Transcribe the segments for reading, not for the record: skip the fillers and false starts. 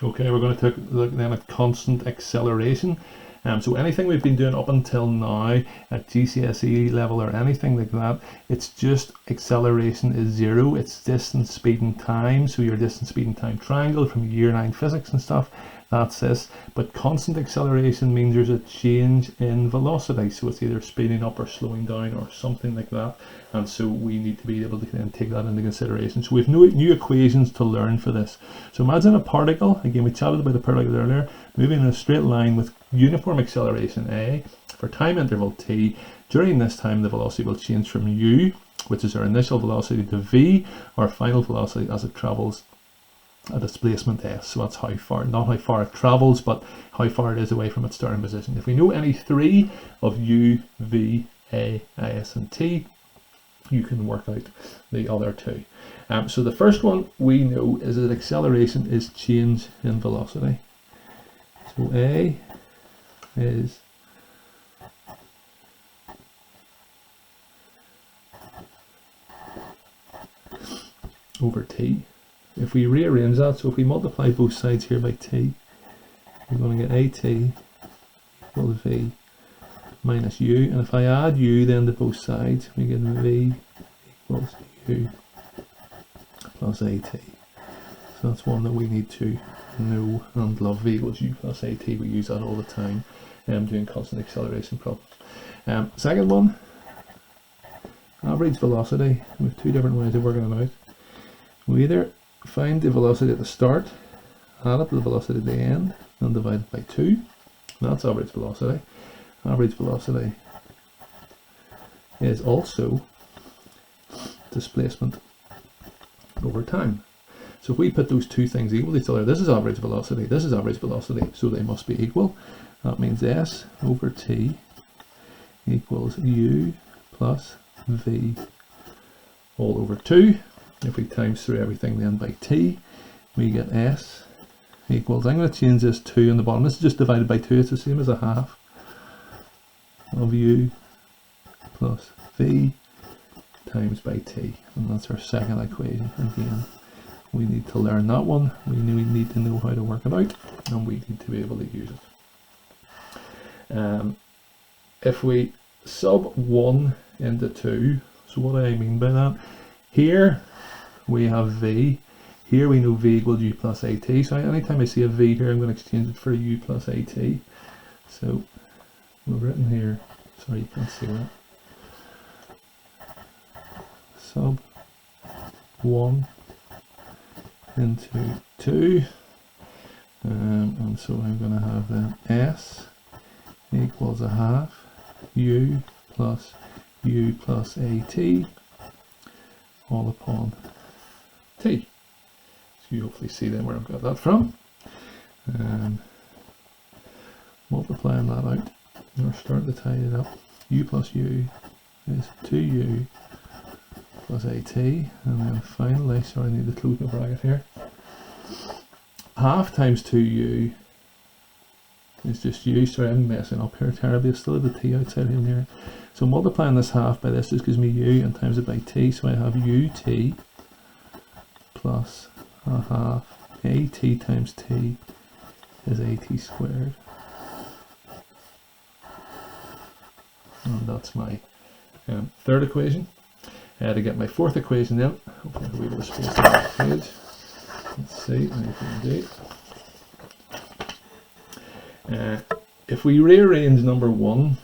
Okay, we're going to take a look then at constant acceleration. So anything we've been doing up until now at GCSE level or anything like that, it's just acceleration is zero. It's distance, speed and time. So your distance, speed and time triangle from year 9 physics and stuff, that's this. But constant acceleration means there's a change in velocity. So it's either speeding up or slowing down or something like that. And so we need to be able to then take that into consideration. So we have new equations to learn for this. So imagine a particle, again we chatted about a particle earlier, moving in a straight line with uniform acceleration a for time interval t. During this time the velocity will change from u, which is our initial velocity, to v, our final velocity, as it travels a displacement s. So that's how far, not how far it travels, but how far it is away from its starting position. If we know any three of u, v, a, is and t, you can work out the other two. So the first one we know is that acceleration is change in velocity. So a is over t. If we rearrange that, so if we multiply both sides here by t, we're going to get at equals v minus u, and if I add u then to both sides, we get v equals u plus at. So that's one that we need to know and love. V equals u plus at, we use that all the time doing constant acceleration problems. Second one, average velocity. We have two different ways of working it out. We either find the velocity at the start, add it to the velocity at the end, and divide it by 2. That's average velocity. Average velocity is also displacement over time. So if we put those two things equal to each other, this is average velocity, this is average velocity, so they must be equal. That means s over t equals u plus v all over 2. If we times through everything then by t, we get s equals, I'm going to change this 2 on the bottom, this is just divided by 2, it's the same as a half of u plus v times by t, and that's our second equation. Again, we need to learn that one, we need to know how to work it out, and we need to be able to use it. If we sub 1 into 2, so what do I mean by that? Here we have v, here we know v equals u plus at, so anytime I see a v here I'm going to exchange it for a u plus at. So we've written here, sorry you can't see that, sub 1 into 2, and so I'm going to have then s equals a half u plus at all upon t. So you hopefully see then where I've got that from. Multiplying that out, we're starting to tie it up. U plus u is 2u plus at, and then finally, sorry I need to close my bracket here, half times 2u is just u, sorry I'm messing up here terribly, I still have the t outside here. So multiplying this half by this just gives me u and times it by t, so I have ut plus a half at times t is at squared. And that's my third equation. To get my fourth equation then, hopefully I'll be able to space on the page. Let's see how we can do. If we rearrange number 1,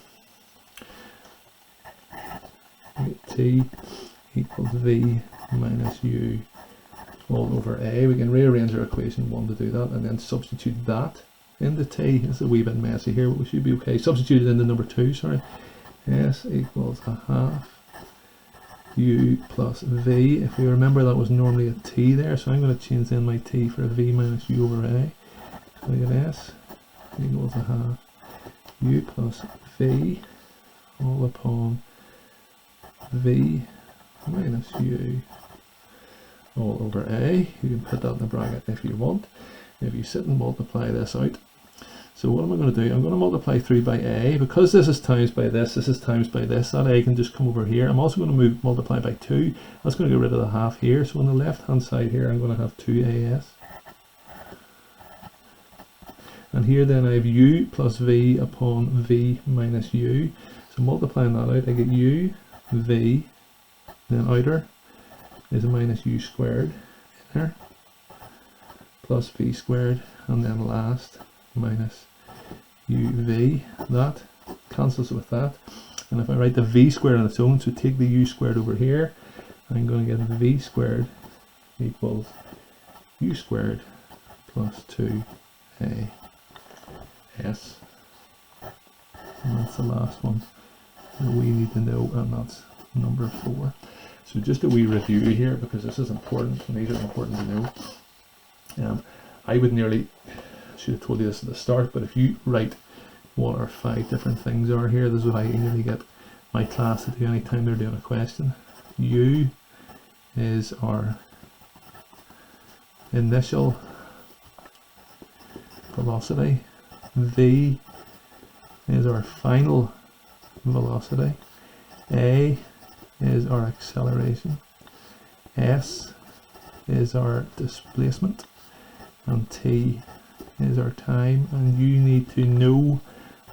t equals v minus u all over a, we can rearrange our equation 1 to do that, and then substitute that into t. It's a wee bit messy here, but we should be okay. Substitute it into number 2, sorry. S equals a half u plus v. If you remember, that was normally a t there, so I'm going to change then my t for a v minus u over a. So I get s equals a half u plus v all upon v minus u all over a. You can put that in the bracket if you want, if you sit and multiply this out. So what am I going to do? I'm going to multiply through by a. Because this is times by this is times by this, that a can just come over here. I'm also going to multiply by 2. That's going to get rid of the half here. So on the left hand side here I'm going to have 2as And here then I have u plus v upon v minus u. So multiplying that out, I get u, v, then outer is a minus u squared in there, plus v squared, and then last minus uv. That cancels with that. And if I write the v squared on its own, so take the u squared over here, I'm going to get v squared equals u squared plus 2as. And that's the last one that we need to know, and that's number 4. So just a wee review here, because this is important, and these are important to know. I would nearly, should have told you this at the start, but if you write what our 5 different things are here, this is what I usually get my class to do anytime they're doing a question. U is our initial velocity, v is our final velocity, a is our acceleration, s is our displacement, and t is our time. And you need to know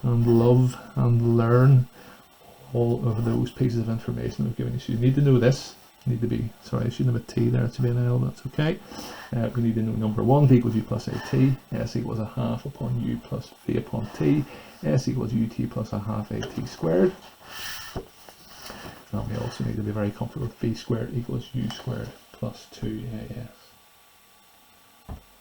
and love and learn all of those pieces of information we've given you. So you need to know this. Need to be, sorry, I shouldn't have a t there, it should be an L, that's okay. We need to know number 1, v equals u plus at, s equals a half upon u plus v upon t, s equals ut plus a half at squared. And we also need to be very comfortable with v squared equals u squared plus 2as.